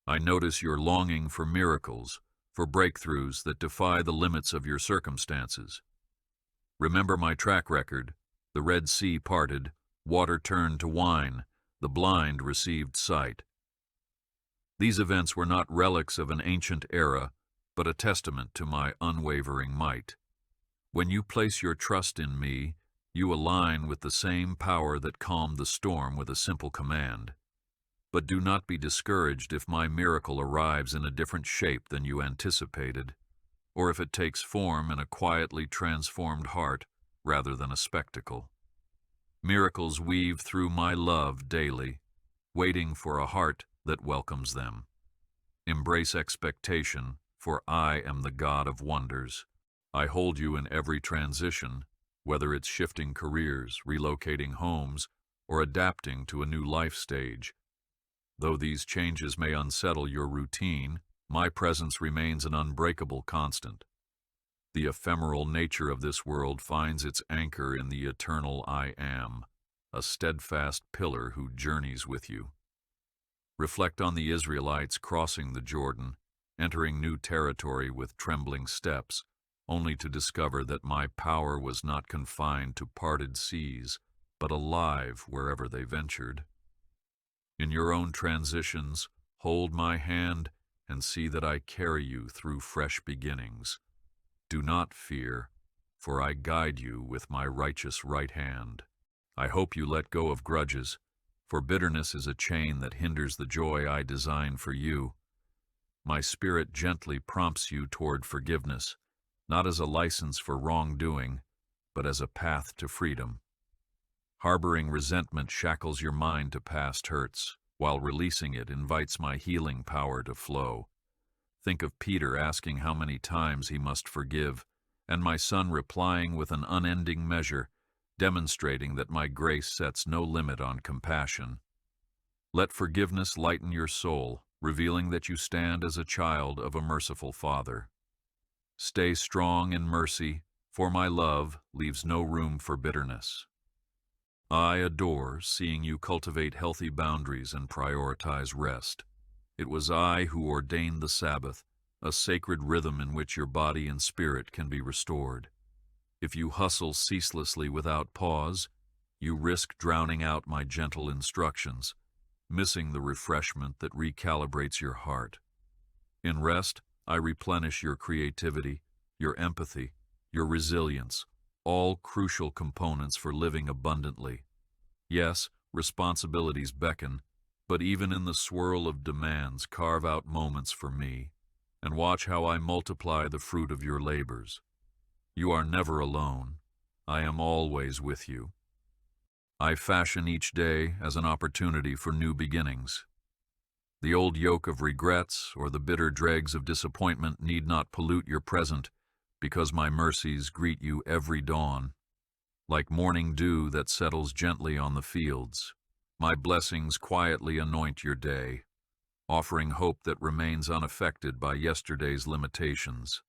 I notice your longing for miracles, for breakthroughs that defy the limits of your circumstances. Remember my track record: the Red Sea parted, water turned to wine, the blind received sight. These events were not relics of an ancient era, but a testament to my unwavering might. When you place your trust in me, you align with the same power that calmed the storm with a simple command. But do not be discouraged if my miracle arrives in a different shape than you anticipated, or if it takes form in a quietly transformed heart rather than a spectacle. Miracles weave through my love daily, waiting for a heart that welcomes them. Embrace expectation, for I am the God of wonders. I hold you in every transition, whether it's shifting careers, relocating homes, or adapting to a new life stage. Though these changes may unsettle your routine, my presence remains an unbreakable constant. The ephemeral nature of this world finds its anchor in the eternal I Am, a steadfast pillar who journeys with you. Reflect on the Israelites crossing the Jordan, entering new territory with trembling steps, only to discover that my power was not confined to parted seas, but alive wherever they ventured. In your own transitions, hold my hand and see that I carry you through fresh beginnings. Do not fear, for I guide you with my righteous right hand. I hope you let go of grudges, for bitterness is a chain that hinders the joy I design for you. My Spirit gently prompts you toward forgiveness, not as a license for wrongdoing, but as a path to freedom. Harboring resentment shackles your mind to past hurts, while releasing it invites my healing power to flow. Think of Peter asking how many times he must forgive, and my son replying with an unending measure, demonstrating that my grace sets no limit on compassion. Let forgiveness lighten your soul, revealing that you stand as a child of a merciful Father. Stay strong in mercy, for my love leaves no room for bitterness. I adore seeing you cultivate healthy boundaries and prioritize rest. It was I who ordained the Sabbath, a sacred rhythm in which your body and spirit can be restored. If you hustle ceaselessly without pause, you risk drowning out my gentle instructions, missing the refreshment that recalibrates your heart. In rest, I replenish your creativity, your empathy, your resilience, all crucial components for living abundantly. Yes, responsibilities beckon, But even in the swirl of demands, carve out moments for me, and watch how I multiply the fruit of your labors. You are never alone. I am always with you. I fashion each day as an opportunity for new beginnings. The old yoke of regrets or the bitter dregs of disappointment need not pollute your present, because my mercies greet you every dawn. Like morning dew that settles gently on the fields, my blessings quietly anoint your day, offering hope that remains unaffected by yesterday's limitations.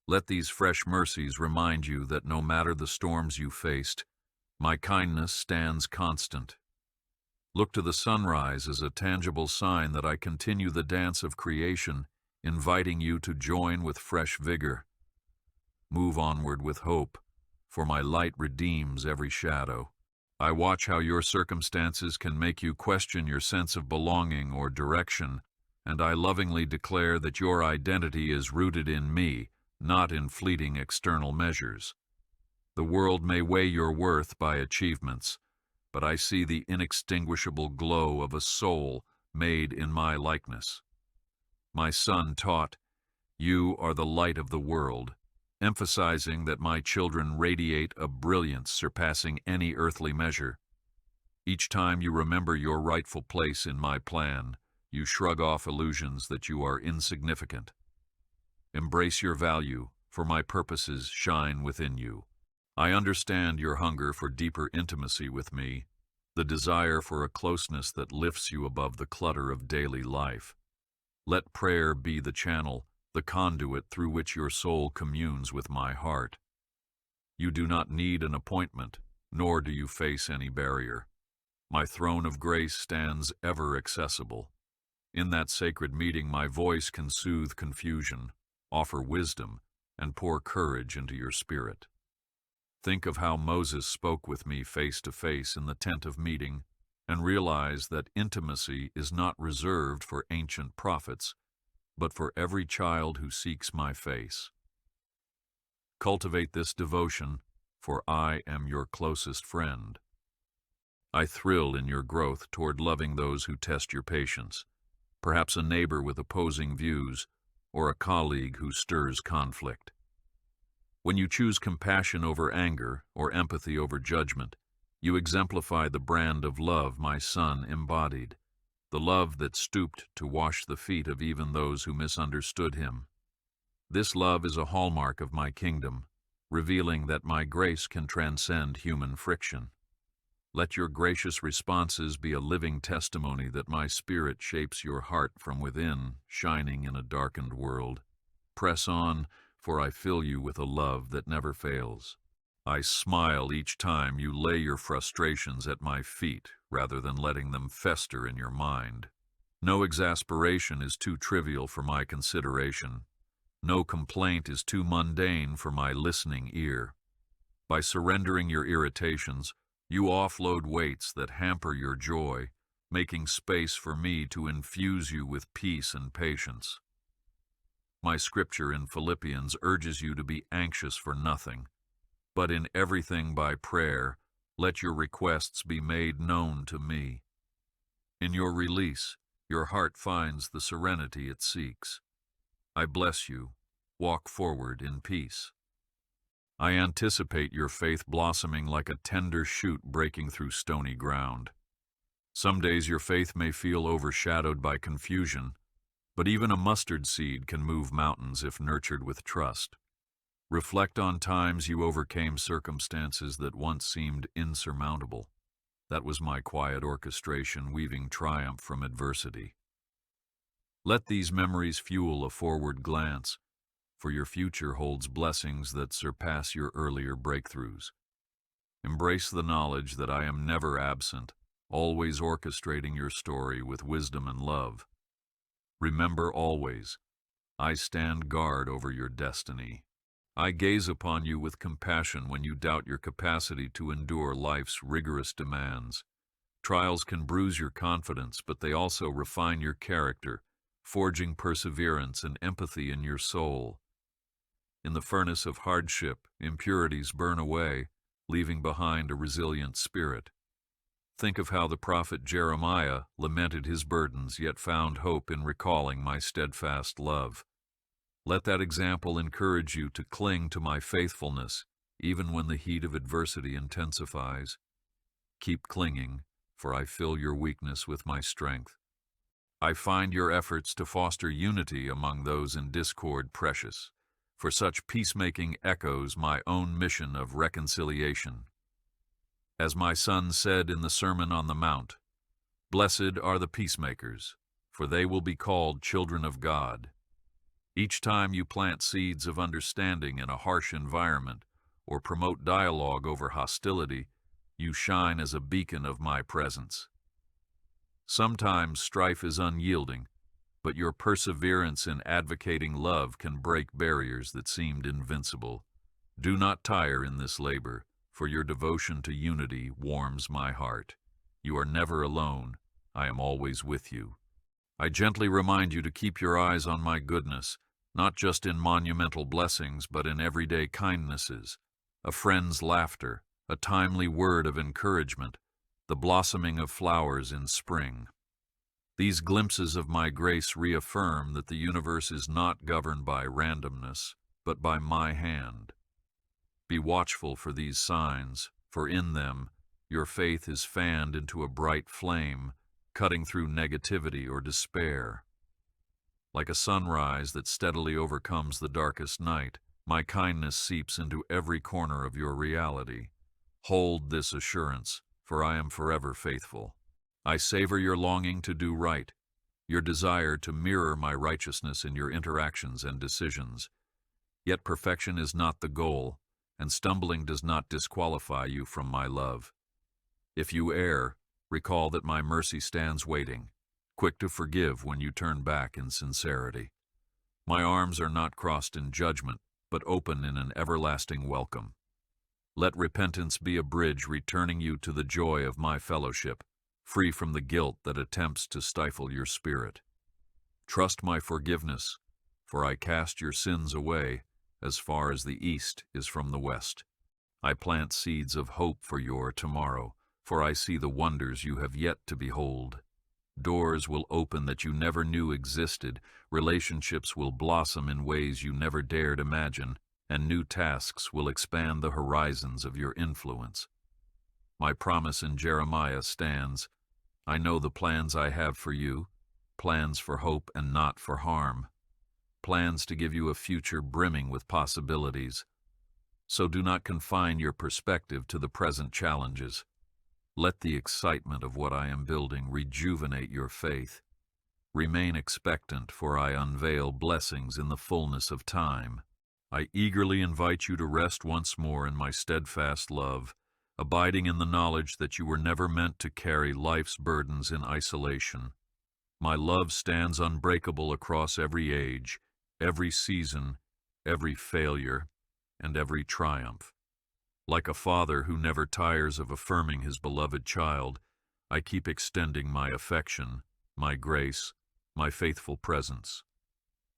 Let these fresh mercies remind you that no matter the storms you faced, my kindness stands constant. Look to the sunrise as a tangible sign that I continue the dance of creation, inviting you to join with fresh vigor. Move onward with hope, for my light redeems every shadow. I watch how your circumstances can make you question your sense of belonging or direction, and I lovingly declare that your identity is rooted in me, not in fleeting external measures. The world may weigh your worth by achievements, but I see the inextinguishable glow of a soul made in my likeness. My son taught, "You are the light of the world," emphasizing that my children radiate a brilliance surpassing any earthly measure. Each time you remember your rightful place in my plan, you shrug off illusions that you are insignificant. Embrace your value, for my purposes shine within you. I understand your hunger for deeper intimacy with me, the desire for a closeness that lifts you above the clutter of daily life. Let prayer be the channel, the conduit through which your soul communes with my heart. You do not need an appointment, nor do you face any barrier. My throne of grace stands ever accessible. In that sacred meeting, my voice can soothe confusion, offer wisdom, and pour courage into your spirit. Think of how Moses spoke with me face to face in the tent of meeting, and realize that intimacy is not reserved for ancient prophets, but for every child who seeks my face. Cultivate this devotion, for I am your closest friend. I thrill in your growth toward loving those who test your patience, perhaps a neighbor with opposing views, or a colleague who stirs conflict. When you choose compassion over anger or empathy over judgment, you exemplify the brand of love my son embodied, the love that stooped to wash the feet of even those who misunderstood him. This love is a hallmark of my kingdom, revealing that my grace can transcend human friction. Let your gracious responses be a living testimony that my spirit shapes your heart from within, shining in a darkened world. Press on, for I fill you with a love that never fails. I smile each time you lay your frustrations at my feet, rather than letting them fester in your mind. No exasperation is too trivial for my consideration. No complaint is too mundane for my listening ear. By surrendering your irritations, you offload weights that hamper your joy, making space for me to infuse you with peace and patience. My scripture in Philippians urges you to be anxious for nothing, but in everything by prayer, let your requests be made known to me. In your release, your heart finds the serenity it seeks. I bless you. Walk forward in peace. I anticipate your faith blossoming like a tender shoot breaking through stony ground. Some days your faith may feel overshadowed by confusion, but even a mustard seed can move mountains if nurtured with trust. Reflect on times you overcame circumstances that once seemed insurmountable. That was my quiet orchestration weaving triumph from adversity. Let these memories fuel a forward glance, for your future holds blessings that surpass your earlier breakthroughs. Embrace the knowledge that I am never absent, always orchestrating your story with wisdom and love. Remember always, I stand guard over your destiny. I gaze upon you with compassion when you doubt your capacity to endure life's rigorous demands. Trials can bruise your confidence, but they also refine your character, forging perseverance and empathy in your soul. In the furnace of hardship, impurities burn away, leaving behind a resilient spirit. Think of how the prophet Jeremiah lamented his burdens, yet found hope in recalling my steadfast love. Let that example encourage you to cling to my faithfulness, even when the heat of adversity intensifies. Keep clinging, for I fill your weakness with my strength. I find your efforts to foster unity among those in discord precious, for such peacemaking echoes my own mission of reconciliation. As my son said in the Sermon on the Mount, "Blessed are the peacemakers, for they will be called children of God." Each time you plant seeds of understanding in a harsh environment or promote dialogue over hostility, you shine as a beacon of my presence. Sometimes strife is unyielding, but your perseverance in advocating love can break barriers that seemed invincible. Do not tire in this labor, for your devotion to unity warms my heart. You are never alone. I am always with you. I gently remind you to keep your eyes on my goodness, not just in monumental blessings, but in everyday kindnesses, a friend's laughter, a timely word of encouragement, the blossoming of flowers in spring. These glimpses of my grace reaffirm that the universe is not governed by randomness, but by my hand. Be watchful for these signs, for in them your faith is fanned into a bright flame, cutting through negativity or despair. Like a sunrise that steadily overcomes the darkest night, my kindness seeps into every corner of your reality. Hold this assurance, for I am forever faithful. I savor your longing to do right, your desire to mirror my righteousness in your interactions and decisions. Yet perfection is not the goal, and stumbling does not disqualify you from my love. If you err, recall that my mercy stands waiting, quick to forgive when you turn back in sincerity. My arms are not crossed in judgment, but open in an everlasting welcome. Let repentance be a bridge returning you to the joy of my fellowship, free from the guilt that attempts to stifle your spirit. Trust my forgiveness, for I cast your sins away as far as the east is from the west. I plant seeds of hope for your tomorrow, for I see the wonders you have yet to behold. Doors will open that you never knew existed, relationships will blossom in ways you never dared imagine, and new tasks will expand the horizons of your influence. My promise in Jeremiah stands. I know the plans I have for you, plans for hope and not for harm, plans to give you a future brimming with possibilities. So do not confine your perspective to the present challenges. Let the excitement of what I am building rejuvenate your faith. Remain expectant, for I unveil blessings in the fullness of time. I eagerly invite you to rest once more in my steadfast love, abiding in the knowledge that you were never meant to carry life's burdens in isolation. My love stands unbreakable across every age, every season, every failure, and every triumph. Like a father who never tires of affirming his beloved child, I keep extending my affection, my grace, my faithful presence.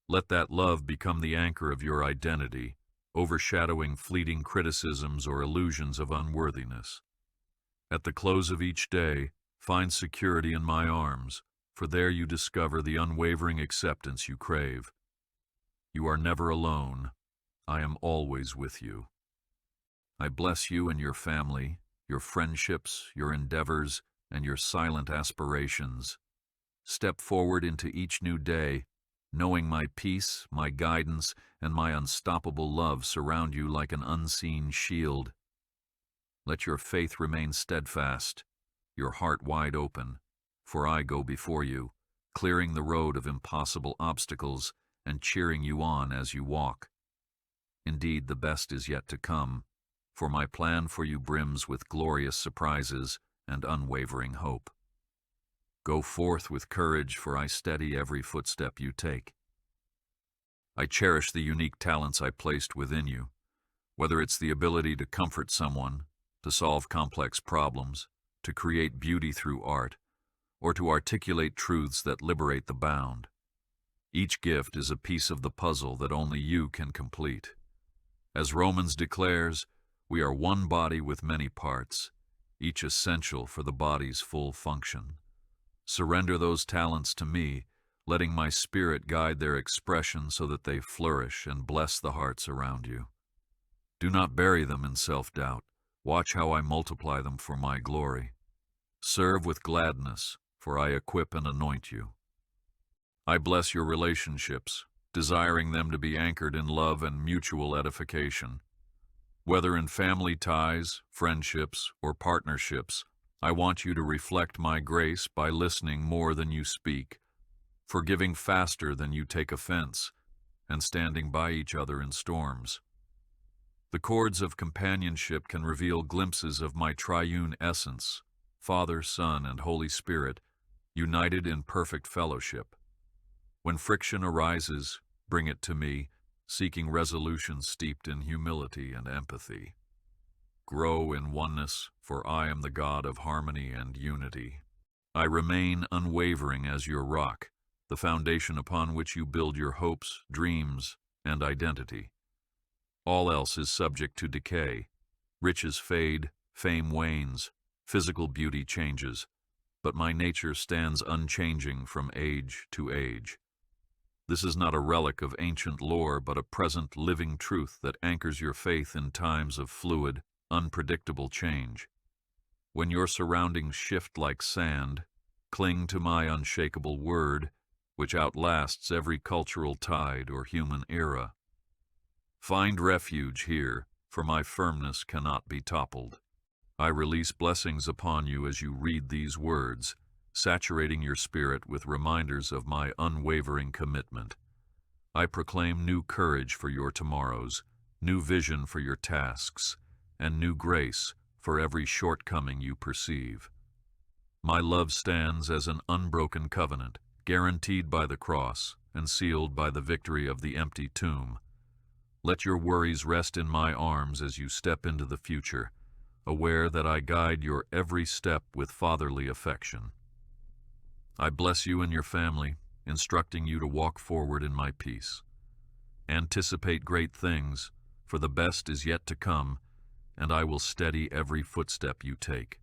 Let that love become the anchor of your identity, overshadowing fleeting criticisms or illusions of unworthiness. At the close of each day, find security in my arms, for there you discover the unwavering acceptance you crave. You are never alone. I am always with you. I bless you and your family, your friendships, your endeavors, and your silent aspirations. Step forward into each new day, knowing my peace, my guidance, and my unstoppable love surround you like an unseen shield. Let your faith remain steadfast, your heart wide open, for I go before you, clearing the road of impossible obstacles and cheering you on as you walk. Indeed, the best is yet to come, for my plan for you brims with glorious surprises and unwavering hope. Go forth with courage, for I steady every footstep you take. I cherish the unique talents I placed within you, whether it's the ability to comfort someone, to solve complex problems, to create beauty through art, or to articulate truths that liberate the bound. Each gift is a piece of the puzzle that only you can complete. As Romans declares, we are one body with many parts, each essential for the body's full function. Surrender those talents to me, letting my spirit guide their expression so that they flourish and bless the hearts around you. Do not bury them in self-doubt. Watch how I multiply them for my glory. Serve with gladness, for I equip and anoint you. I bless your relationships, desiring them to be anchored in love and mutual edification. Whether in family ties, friendships, or partnerships, I want you to reflect my grace by listening more than you speak, forgiving faster than you take offense, and standing by each other in storms. The cords of companionship can reveal glimpses of my triune essence, Father, Son, and Holy Spirit, united in perfect fellowship. When friction arises, bring it to me, seeking resolution steeped in humility and empathy. Grow in oneness, for I am the God of harmony and unity. I remain unwavering as your rock, the foundation upon which you build your hopes, dreams, and identity. All else is subject to decay. Riches fade, fame wanes, physical beauty changes, but my nature stands unchanging from age to age. This is not a relic of ancient lore, but a present living truth that anchors your faith in times of fluid, unpredictable change. When your surroundings shift like sand, cling to my unshakable word, which outlasts every cultural tide or human era. Find refuge here, for my firmness cannot be toppled. I release blessings upon you as you read these words, saturating your spirit with reminders of my unwavering commitment. I proclaim new courage for your tomorrows, new vision for your tasks, and new grace for every shortcoming you perceive. My love stands as an unbroken covenant, guaranteed by the cross and sealed by the victory of the empty tomb. Let your worries rest in my arms as you step into the future, aware that I guide your every step with fatherly affection. I bless you and your family, instructing you to walk forward in my peace. Anticipate great things, for the best is yet to come, and I will steady every footstep you take.